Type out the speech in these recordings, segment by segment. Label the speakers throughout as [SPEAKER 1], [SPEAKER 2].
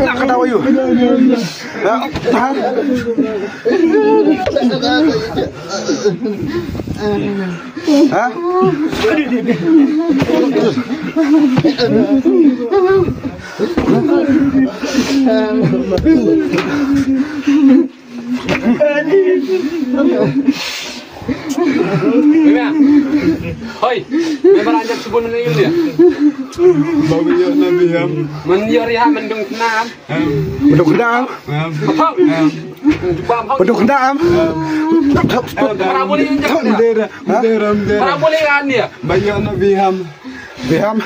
[SPEAKER 1] Nak ketawa you. Tahan. Hah?
[SPEAKER 2] Hoi, memang anjak sebut menayul dia.
[SPEAKER 1] Bawa ya Nabi Ham.
[SPEAKER 2] Menyori ha mendung kenam.
[SPEAKER 1] Beduk kendam.
[SPEAKER 2] Apa?
[SPEAKER 1] Beduk kendam.
[SPEAKER 2] Para boleh anjak. Para boleh kan dia.
[SPEAKER 1] Bawa Nabi Ham. Biham.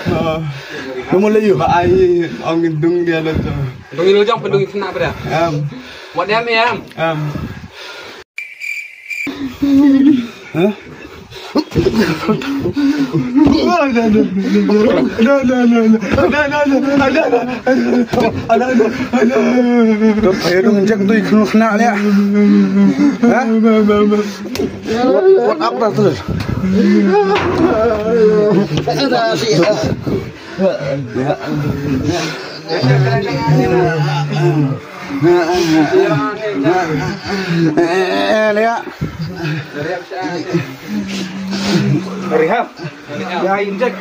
[SPEAKER 1] Nomor layu.
[SPEAKER 3] Ai ông dung dia lah tu.
[SPEAKER 2] Dung lu jang pendung kenam pada. Buat dia am.
[SPEAKER 1] Hah? Ayo dong injak tu ikut kena le. Hah? What up terus? Lea. Rehab. Ya injek.